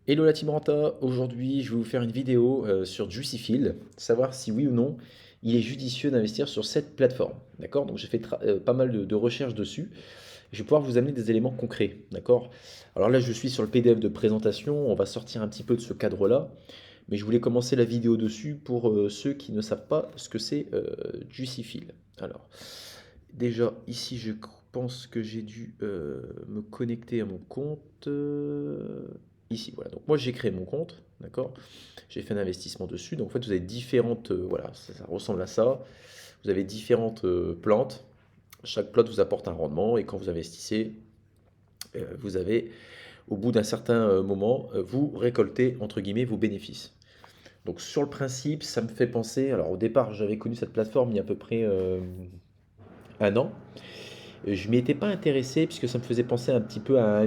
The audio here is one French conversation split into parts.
Hello la team Renta, aujourd'hui je vais vous faire une vidéo sur Juicyfield, savoir si oui ou non il est judicieux d'investir sur cette plateforme. D'accord? Donc j'ai fait pas mal de recherches dessus. Je vais pouvoir vous amener des éléments concrets. D'accord? Alors là je suis sur le PDF de présentation, on va sortir un petit peu de ce cadre-là, mais je voulais commencer la vidéo dessus pour ceux qui ne savent pas ce que c'est Juicyfield. Alors déjà ici je pense que j'ai dû me connecter à mon compte. Ici, voilà. Donc moi j'ai créé mon compte, d'accord? J'ai fait un investissement dessus. Donc en fait vous avez différentes, voilà, ça ressemble à ça. Vous avez différentes plantes. Chaque plante vous apporte un rendement et quand vous investissez, vous avez, au bout d'un certain moment, vous récoltez entre guillemets vos bénéfices. Donc sur le principe, ça me fait penser. Alors au départ, j'avais connu cette plateforme il y a à peu près un an. Je m'y étais pas intéressé puisque ça me faisait penser un petit peu à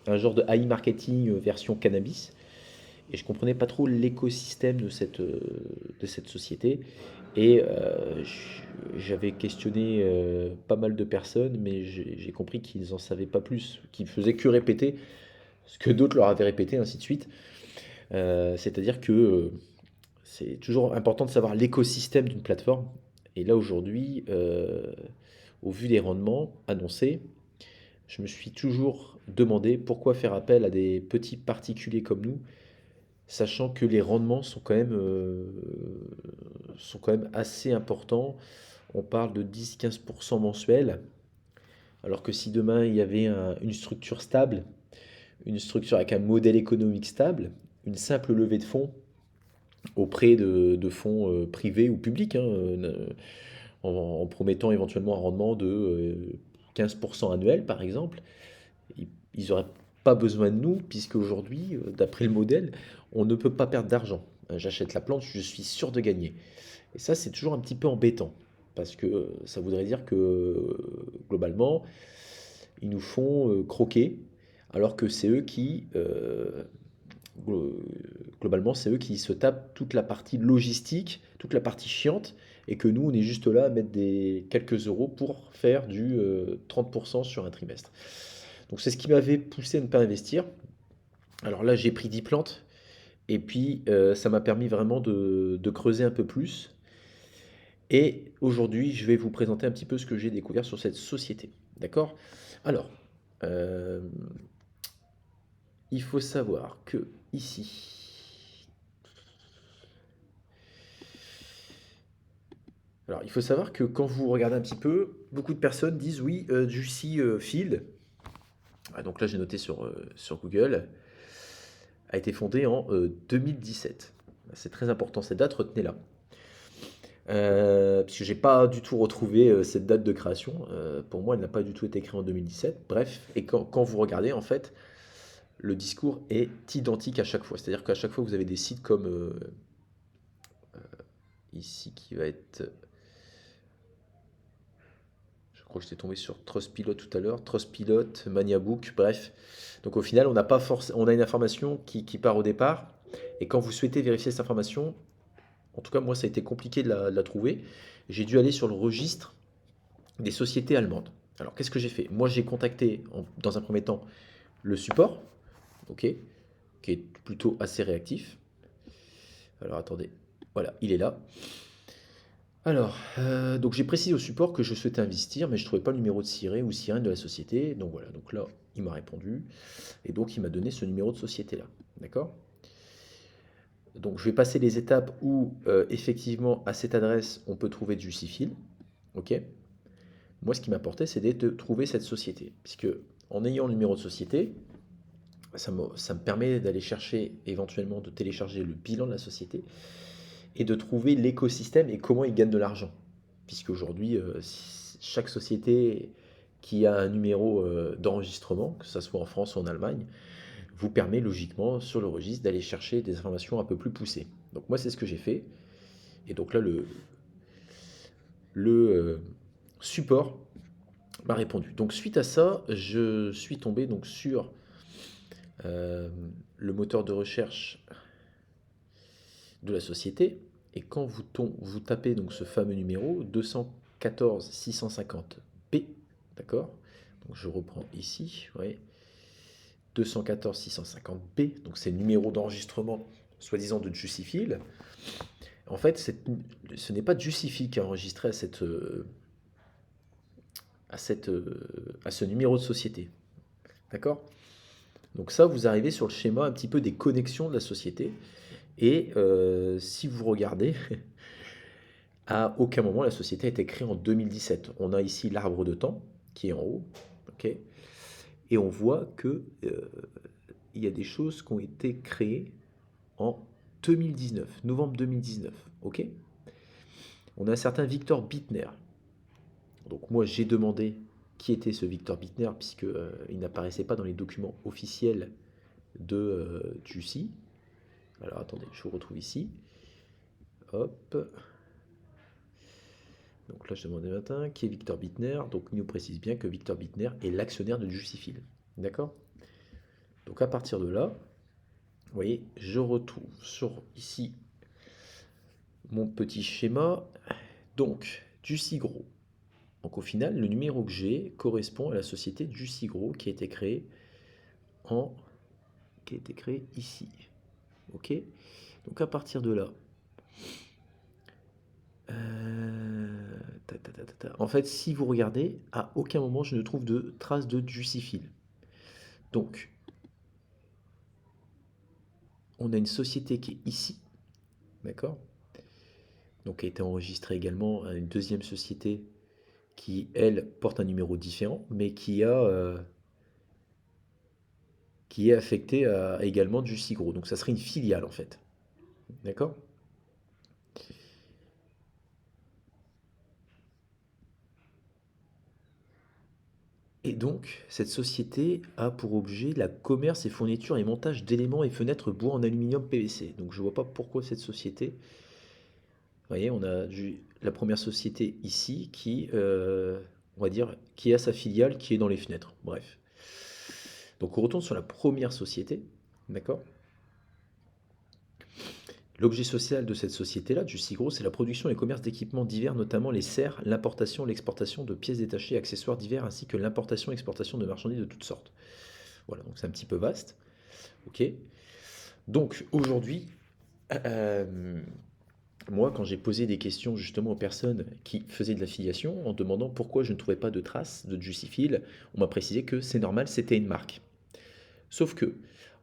un genre de AI marketing version cannabis. Et je comprenais pas trop l'écosystème de cette société. Et j'avais questionné pas mal de personnes, mais j'ai compris qu'ils en savaient pas plus, qu'ils faisaient que répéter ce que d'autres leur avaient répété, ainsi de suite. C'est-à-dire que c'est toujours important de savoir l'écosystème d'une plateforme. Et là aujourd'hui, au vu des rendements annoncés, je me suis toujours demandé pourquoi faire appel à des petits particuliers comme nous, sachant que les rendements sont quand même assez importants. On parle de 10-15% mensuels, alors que si demain il y avait une structure stable, une structure avec un modèle économique stable, une simple levée de fonds auprès de fonds privés ou publics, hein, en promettant éventuellement un rendement de 15% annuel par exemple, ils n'auraient pas besoin de nous, puisque aujourd'hui, d'après le modèle, on ne peut pas perdre d'argent. J'achète la plante, je suis sûr de gagner. Et ça, c'est toujours un petit peu embêtant, parce que ça voudrait dire que globalement, ils nous font croquer, alors que c'est eux qui, globalement, c'est eux qui se tapent toute la partie logistique, toute la partie chiante, et que nous, on est juste là à mettre des quelques euros pour faire du 30% sur un trimestre. Donc c'est ce qui m'avait poussé à ne pas investir. Alors là, j'ai pris 10 plantes et puis ça m'a permis vraiment de creuser un peu plus. Et aujourd'hui, je vais vous présenter un petit peu ce que j'ai découvert sur cette société. D'accord? Alors, euh, il faut savoir que ici, alors il faut savoir que quand vous regardez un petit peu, beaucoup de personnes disent oui, Juicy Field, ah, donc là j'ai noté sur Google, a été fondé en 2017. C'est très important cette date, retenez-la. Parce que j'ai pas du tout retrouvé cette date de création. Pour moi, elle n'a pas du tout été créée en 2017. Bref, et quand vous regardez, en fait, le discours est identique à chaque fois. C'est-à-dire qu'à chaque fois, vous avez des sites comme ici qui va être. Je crois que j'étais tombé sur Trustpilot tout à l'heure, Trustpilot, Maniabook, bref. Donc au final, on n'a pas force, on a une information qui part au départ. Et quand vous souhaitez vérifier cette information, en tout cas, moi, ça a été compliqué de la trouver. J'ai dû aller sur le registre des sociétés allemandes. Alors, qu'est-ce que j'ai fait? Moi, j'ai contacté dans un premier temps le support, ok, qui est plutôt assez réactif. Alors, attendez, voilà, il est là. Alors, donc j'ai précisé au support que je souhaitais investir, mais je ne trouvais pas le numéro de SIRET ou sirène de la société. Donc voilà, donc là, il m'a répondu. Et donc, il m'a donné ce numéro de société-là. D'accord? Donc, je vais passer les étapes où, effectivement, à cette adresse, on peut trouver du Juicyfield. Ok? Moi, ce qui m'importait, c'est de trouver cette société. Puisque en ayant le numéro de société, ça me permet d'aller chercher, éventuellement, de télécharger le bilan de la société et de trouver l'écosystème et comment ils gagnent de l'argent. Puisqu'aujourd'hui, chaque société qui a un numéro d'enregistrement, que ce soit en France ou en Allemagne, vous permet logiquement sur le registre d'aller chercher des informations un peu plus poussées. Donc moi, c'est ce que j'ai fait. Et donc là, le support m'a répondu. Donc suite à ça, je suis tombé donc sur euh, le moteur de recherche de la société. Et quand vous tapez donc ce fameux numéro 214 650 P, d'accord? Donc je reprends ici, ouais. 214 650B, donc c'est le numéro d'enregistrement soi-disant de Juicyfield. En fait, ce n'est pas Juicyfield qui a enregistré à ce numéro de société. D'accord? Donc ça, vous arrivez sur le schéma un petit peu des connexions de la société. Et si vous regardez, à aucun moment la société a été créée en 2017. On a ici l'arbre de temps qui est en haut. Ok, et on voit que il y a des choses qui ont été créées en 2019, novembre 2019. Ok, on a un certain Victor Bittner. Donc moi j'ai demandé qui était ce Victor Bittner puisque il n'apparaissait pas dans les documents officiels de Juicy. Alors attendez, je vous retrouve ici. Hop. Donc là je demandais matin qui est Victor Bittner. Donc il nous précise bien que Victor Bittner est l'actionnaire de Juicyfield. D'accord? Donc à partir de là, vous voyez, je retrouve sur ici mon petit schéma. Donc Juicy Gros. Donc au final, le numéro que j'ai correspond à la société Juicy Gros qui a été créée ici. Ok. Donc à partir de là, en fait, si vous regardez, à aucun moment je ne trouve de traces de Juicyfield. Donc, on a une société qui est ici, d'accord? Donc, qui a été enregistrée également à une deuxième société qui, elle, porte un numéro différent, mais qui est affectée à également Juicy Gros. Donc, ça serait une filiale en fait, d'accord? Et donc, cette société a pour objet la commerce et fourniture et montage d'éléments et fenêtres bois en aluminium PVC. Donc, je ne vois pas pourquoi cette société. Vous voyez, on a la première société ici qui, on va dire, qui a sa filiale qui est dans les fenêtres. Bref. Donc, on retourne sur la première société. D'accord? L'objet social de cette société-là, du Cigros, c'est la production et commerce d'équipements divers, notamment les serres, l'importation, l'exportation de pièces détachées, accessoires divers, ainsi que l'importation et exportation de marchandises de toutes sortes. Voilà, donc c'est un petit peu vaste. Ok. Donc aujourd'hui, euh, moi, quand j'ai posé des questions justement aux personnes qui faisaient de l'affiliation, en demandant pourquoi je ne trouvais pas de traces de Juicyfield, on m'a précisé que c'est normal, c'était une marque. Sauf que,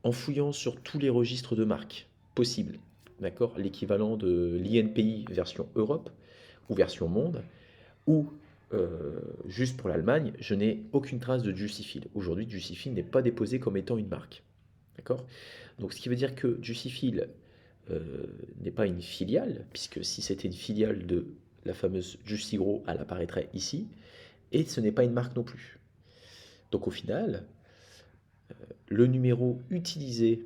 en fouillant sur tous les registres de marques possibles, d'accord, l'équivalent de l'INPI version Europe ou version monde, ou juste pour l'Allemagne, je n'ai aucune trace de Juicyfield. Aujourd'hui, Juicyfield n'est pas déposé comme étant une marque. D'accord? Donc, ce qui veut dire que Juicyfield n'est pas une filiale, puisque si c'était une filiale de la fameuse Juicy Gros, elle apparaîtrait ici, et ce n'est pas une marque non plus. Donc, au final, le numéro utilisé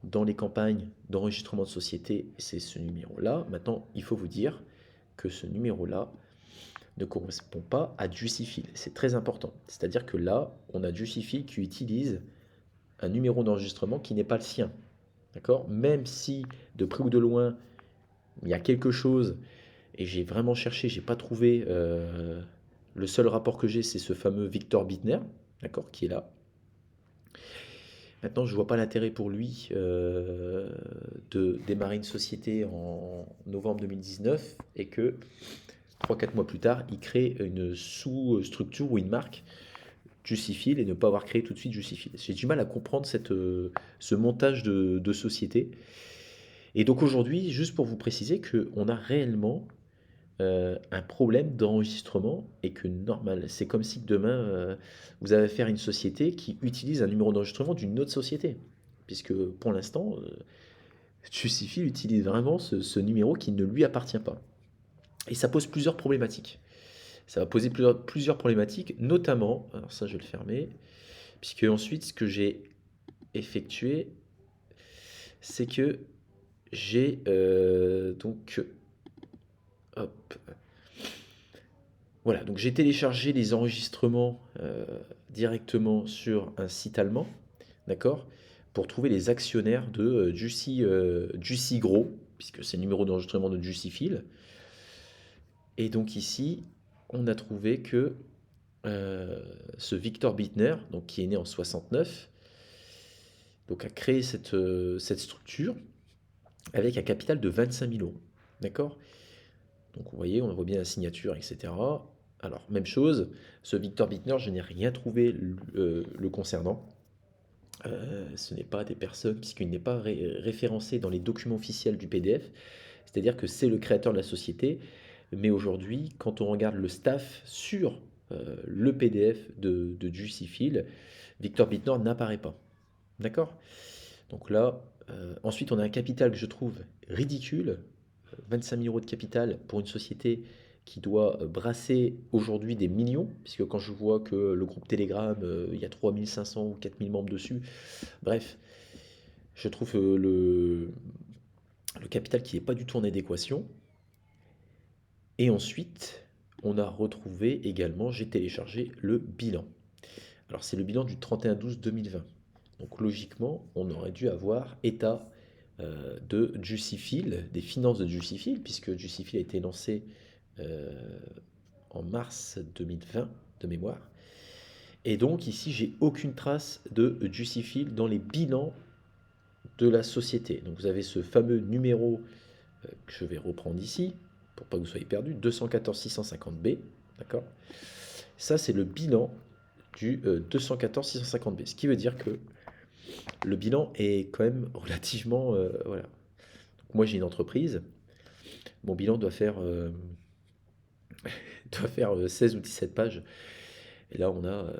dans les campagnes d'enregistrement de société, c'est ce numéro-là. Maintenant, il faut vous dire que ce numéro-là ne correspond pas à Juicyfield. C'est très important. C'est-à-dire que là, on a Juicyfield qui utilise un numéro d'enregistrement qui n'est pas le sien. D'accord? Même si de près ou de loin, il y a quelque chose, et j'ai vraiment cherché, j'ai pas trouvé. Le seul rapport que j'ai, c'est ce fameux Victor Bittner, d'accord, qui est là. Maintenant, je vois pas l'intérêt pour lui de démarrer une société en novembre 2019 et que 3-4 mois plus tard, il crée une sous-structure ou une marque Juicyfield et ne pas avoir créé tout de suite Juicyfield. J'ai du mal à comprendre ce montage de société. Et donc aujourd'hui, juste pour vous préciser qu'on a réellement un problème d'enregistrement et que normal, c'est comme si demain vous avez affaire à une société qui utilise un numéro d'enregistrement d'une autre société. Puisque pour l'instant, Juicyfield utilise vraiment ce numéro qui ne lui appartient pas. Et ça pose plusieurs problématiques. Ça va poser plusieurs problématiques, notamment, alors ça je vais le fermer, puisque ensuite ce que j'ai effectué, c'est que j'ai donc, hop, voilà, donc j'ai téléchargé les enregistrements directement sur un site allemand, d'accord, pour trouver les actionnaires de Juicy Gros, puisque c'est le numéro d'enregistrement de Juicyfield. Et donc ici, on a trouvé que ce Victor Bittner, donc qui est né en 69, donc a créé cette structure avec un capital de 25 000 euros. D'accord? Donc vous voyez, on voit bien la signature, etc. Alors, même chose, ce Victor Bittner, je n'ai rien trouvé le concernant. Ce n'est pas des personnes, puisqu'il n'est pas référencé dans les documents officiels du PDF, c'est-à-dire que c'est le créateur de la société, mais aujourd'hui, quand on regarde le staff sur le PDF de Juicyfield, Victor Bittner n'apparaît pas. D'accord? Donc là, ensuite, on a un capital que je trouve ridicule, 25 000 euros de capital pour une société qui doit brasser aujourd'hui des millions, puisque quand je vois que le groupe Telegram, il y a 3500 ou 4000 membres dessus, bref, je trouve le capital qui n'est pas du tout en adéquation. Et ensuite, on a retrouvé également, j'ai téléchargé le bilan. Alors c'est le bilan du 31/12/2020. Donc logiquement, on aurait dû avoir état de Juicyfield, des finances de Juicyfield, puisque Juicyfield a été lancé euh, en mars 2020 de mémoire. Et donc ici, j'ai aucune trace de Juicyfield dans les bilans de la société. Donc vous avez ce fameux numéro que je vais reprendre ici, pour pas que vous soyez perdu, 214 650B, d'accord? Ça, c'est le bilan du 214 650B, ce qui veut dire que le bilan est quand même relativement... voilà. Donc, moi, j'ai une entreprise, mon bilan doit faire 16 ou 17 pages. Et là, on a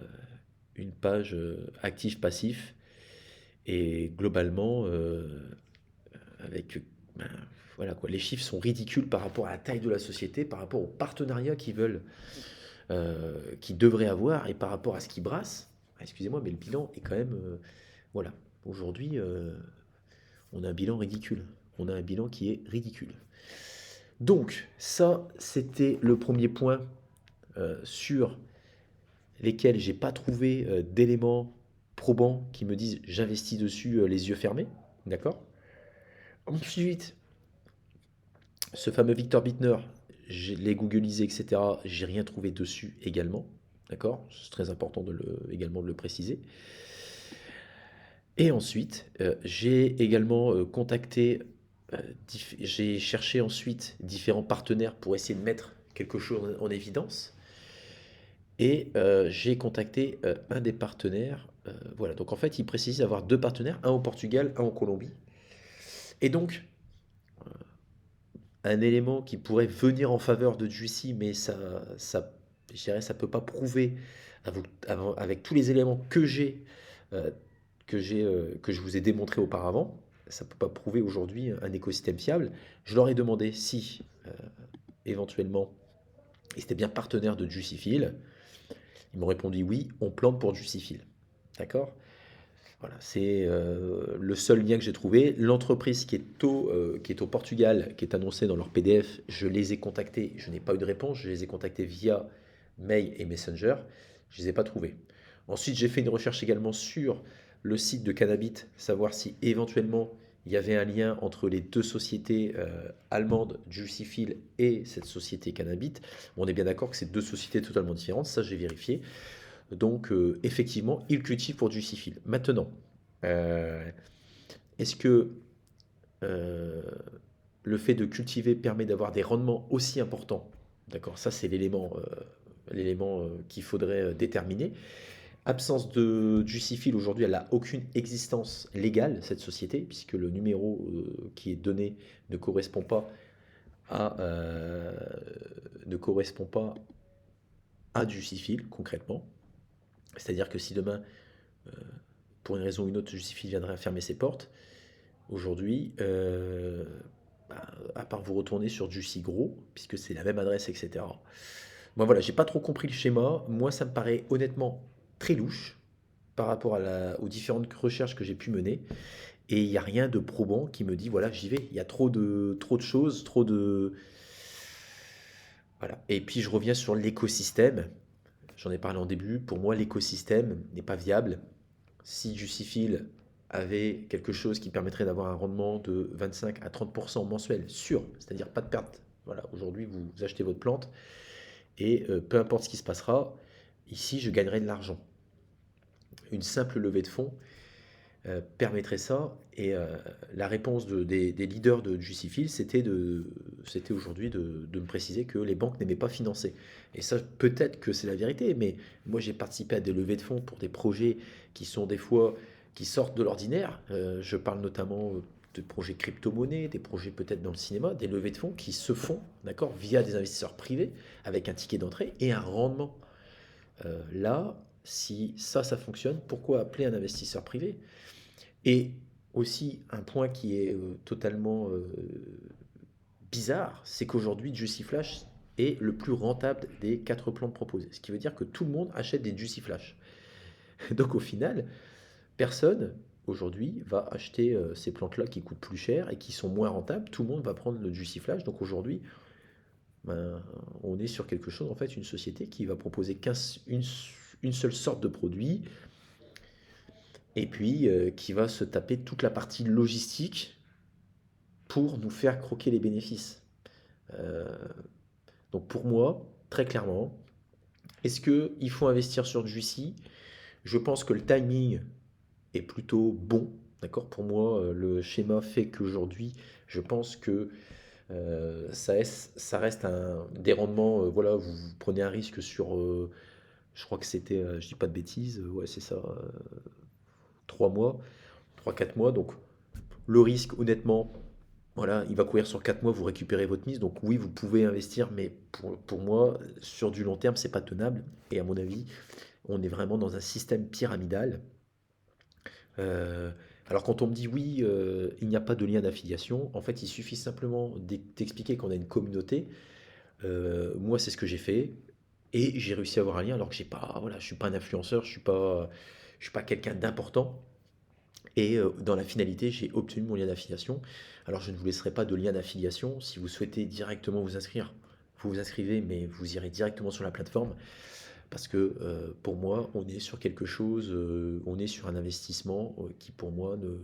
une page actif-passif. Et globalement, avec... ben, voilà quoi, les chiffres sont ridicules par rapport à la taille de la société, par rapport aux partenariats qu'ils veulent, qu'ils devraient avoir et par rapport à ce qu'ils brassent. Excusez-moi, mais le bilan est quand même... voilà. Aujourd'hui, on a un bilan ridicule. On a un bilan qui est ridicule. Donc, ça, c'était le premier point sur lesquels j'ai pas trouvé d'éléments probants qui me disent j'investis dessus les yeux fermés. D'accord? Ensuite, ce fameux Victor Bittner, je l'ai googlisé, etc. J'ai rien trouvé dessus également. D'accord? C'est très important également de le préciser. Et ensuite, j'ai également contacté, j'ai cherché ensuite différents partenaires pour essayer de mettre quelque chose en évidence. Et j'ai contacté un des partenaires. Voilà, donc en fait, il précise d'avoir deux partenaires, un au Portugal, un en Colombie. Et donc, un élément qui pourrait venir en faveur de Juicy, mais je dirais, ça peut pas prouver avec tous les éléments euh, que je vous ai démontré auparavant. Ça peut pas prouver aujourd'hui un écosystème fiable. Je leur ai demandé si éventuellement ils étaient bien partenaires de Juicyfield. Ils m'ont répondu oui, on plante pour Juicyfield. D'accord? Voilà, c'est le seul lien que j'ai trouvé. L'entreprise qui est au Portugal, qui est annoncée dans leur PDF, je les ai contactés, je n'ai pas eu de réponse, je les ai contactés via mail et Messenger, je ne les ai pas trouvés. Ensuite, j'ai fait une recherche également sur le site de Cannabit, savoir si éventuellement il y avait un lien entre les deux sociétés allemandes, Juicyfield et cette société Cannabit. Bon, on est bien d'accord que c'est deux sociétés totalement différentes, ça j'ai vérifié. Donc, effectivement, il cultive pour du Juicyfield. Maintenant, euh, est-ce que euh, le fait de cultiver permet d'avoir des rendements aussi importants? D'accord, ça c'est l'élément qu'il faudrait déterminer. Absence de Juicyfield aujourd'hui, elle n'a aucune existence légale, cette société, puisque le numéro qui est donné ne correspond pas à, euh, ne correspond pas à Juicyfield concrètement. C'est-à-dire que si demain pour une raison ou une autre, Justified viendrait à fermer ses portes. Aujourd'hui, à part vous retourner sur Juicy Gros, puisque c'est la même adresse, etc. Moi, voilà, j'ai pas trop compris le schéma. Moi, ça me paraît honnêtement très louche par rapport aux différentes recherches que j'ai pu mener. Et il n'y a rien de probant qui me dit, voilà, j'y vais. Il y a trop de choses, trop de... Voilà. Et puis, je reviens sur l'écosystème. J'en ai parlé en début. Pour moi, l'écosystème n'est pas viable. Si Juicyfield avait quelque chose qui permettrait d'avoir un rendement de 25 à 30% mensuel, sûr, c'est-à-dire pas de perte. Voilà, aujourd'hui, vous achetez votre plante et peu importe ce qui se passera, ici, je gagnerai de l'argent. Une simple levée de fonds, permettrait ça. Et la réponse des leaders de Justifiel, c'était aujourd'hui de me préciser que les banques n'aimaient pas financer. Et ça, peut-être que c'est la vérité, mais moi j'ai participé à des levées de fonds pour des projets qui sont des fois qui sortent de l'ordinaire. Je parle notamment de projets crypto-monnaies, des projets peut-être dans le cinéma, des levées de fonds qui se font, d'accord, via des investisseurs privés avec un ticket d'entrée et un rendement. Là, si ça fonctionne, pourquoi appeler un investisseur privé? Et aussi, un point qui est totalement bizarre, c'est qu'aujourd'hui, Juicy Flash est le plus rentable des quatre plantes proposées. Ce qui veut dire que tout le monde achète des Juicy Flash. Donc au final, personne aujourd'hui va acheter ces plantes-là qui coûtent plus cher et qui sont moins rentables. Tout le monde va prendre le Juicy Flash. Donc aujourd'hui, ben, on est sur quelque chose, en fait, une société qui va proposer une seule sorte de produit et puis qui va se taper toute la partie logistique pour nous faire croquer les bénéfices. Euh, donc pour moi, très clairement, est-ce qu'il faut investir sur Juicy? Je pense que le timing est plutôt bon. D'accord? Pour moi, le schéma fait qu'aujourd'hui, je pense que ça reste des rendements. Voilà, vous prenez un risque sur, je crois que c'était, je dis pas de bêtises, ouais, c'est ça, 3 mois, 3 4 mois. Donc le risque, honnêtement, voilà, il va courir sur 4 mois, vous récupérez votre mise. Donc oui, vous pouvez investir, mais pour moi, sur du long terme, c'est pas tenable. Et à mon avis, on est vraiment dans un système pyramidal. Euh, alors quand on me dit oui, il n'y a pas de lien d'affiliation, en fait, il suffit simplement d'expliquer qu'on a une communauté. Moi, c'est ce que j'ai fait. Et j'ai réussi à avoir un lien alors que j'ai pas, voilà, je suis pas un influenceur, je suis pas quelqu'un d'important. Et dans la finalité, j'ai obtenu mon lien d'affiliation. Alors, je ne vous laisserai pas de lien d'affiliation. Si vous souhaitez directement vous inscrire, vous vous inscrivez, mais vous irez directement sur la plateforme. Parce que pour moi, on est sur quelque chose, on est sur un investissement qui pour moi ne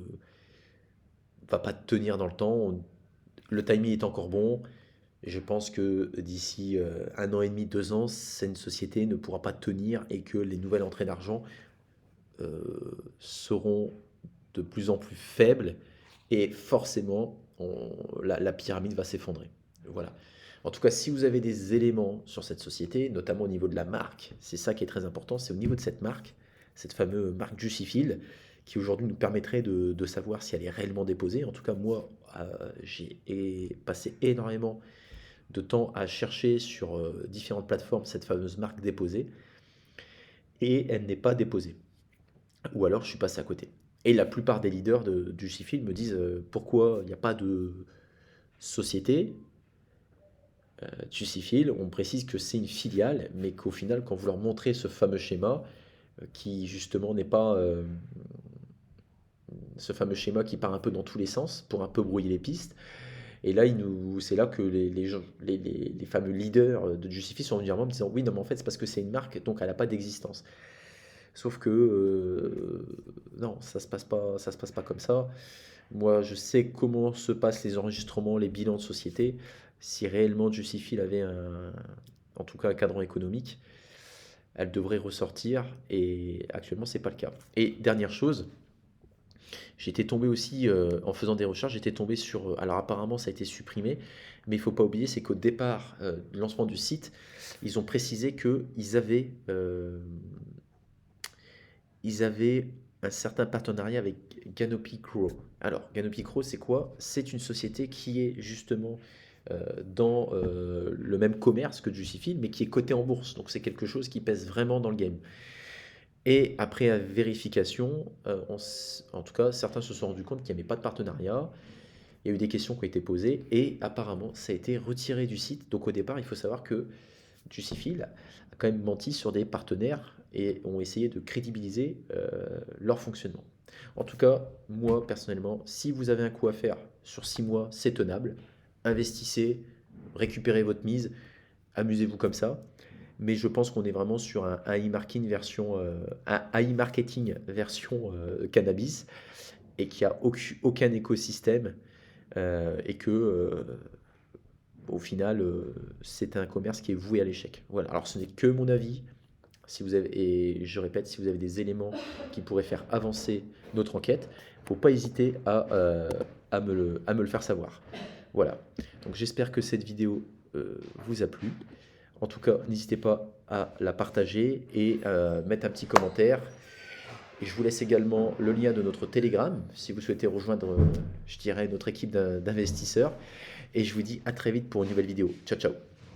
va pas tenir dans le temps. Le timing est encore bon. Et je pense que d'ici 1 an et demi, 2 ans, cette société ne pourra pas tenir et que les nouvelles entrées d'argent seront de plus en plus faibles et forcément la pyramide va s'effondrer. Voilà. En tout cas, si vous avez des éléments sur cette société, notamment au niveau de la marque, c'est ça qui est très important, c'est au niveau de cette marque, cette fameuse marque Juicyfield, qui aujourd'hui nous permettrait de savoir si elle est réellement déposée. En tout cas, moi, j'ai passé énormément de temps à chercher sur différentes plateformes cette fameuse marque déposée, et elle n'est pas déposée. Ou alors je suis passé à côté. Et la plupart des leaders du Sheffield me disent pourquoi il n'y a pas de société Juicyfield. On précise que c'est une filiale, mais qu'au final, quand vous leur montrez ce fameux schéma, qui justement n'est pas ce fameux schéma qui part un peu dans tous les sens pour un peu brouiller les pistes. Et là, c'est là que les fameux leaders de Juicyfield sont venus vers moi en me disant oui, non, mais en fait, c'est parce que c'est une marque, donc elle n'a pas d'existence. Sauf que non, ça se passe pas comme ça. Moi, je sais comment se passent les enregistrements, les bilans de société. Si réellement Justifiel avait en tout cas un cadran économique, elle devrait ressortir et actuellement c'est pas le cas. Et dernière chose, j'étais tombé aussi en faisant des recherches, j'étais tombé sur, alors apparemment ça a été supprimé, mais il faut pas oublier, c'est qu'au départ, du lancement du site, ils ont précisé que ils avaient un certain partenariat avec Canopy Crow. Alors, Canopy Crow, c'est quoi? C'est une société qui est justement dans le même commerce que Juicyfield, mais qui est cotée en bourse. Donc, c'est quelque chose qui pèse vraiment dans le game. Et après vérification, en tout cas, certains se sont rendus compte qu'il n'y avait pas de partenariat. Il y a eu des questions qui ont été posées et apparemment, ça a été retiré du site. Donc, au départ, il faut savoir que Juicyfield a quand même menti sur des partenaires et ont essayé de crédibiliser leur fonctionnement. En tout cas, moi personnellement, si vous avez un coup à faire sur 6 mois, c'est tenable. Investissez, récupérez votre mise, amusez-vous comme ça. Mais je pense qu'on est vraiment sur un AI marketing version cannabis et qu'il n'y a aucun écosystème et que au final, c'est un commerce qui est voué à l'échec. Voilà. Alors, ce n'est que mon avis. Si vous avez, et je répète, si vous avez des éléments qui pourraient faire avancer notre enquête, il ne faut pas hésiter à me le faire savoir. Voilà. Donc j'espère que cette vidéo vous a plu. En tout cas, n'hésitez pas à la partager et mettre un petit commentaire. Et je vous laisse également le lien de notre Telegram si vous souhaitez rejoindre, je dirais, notre équipe d'investisseurs. Et je vous dis à très vite pour une nouvelle vidéo. Ciao, ciao.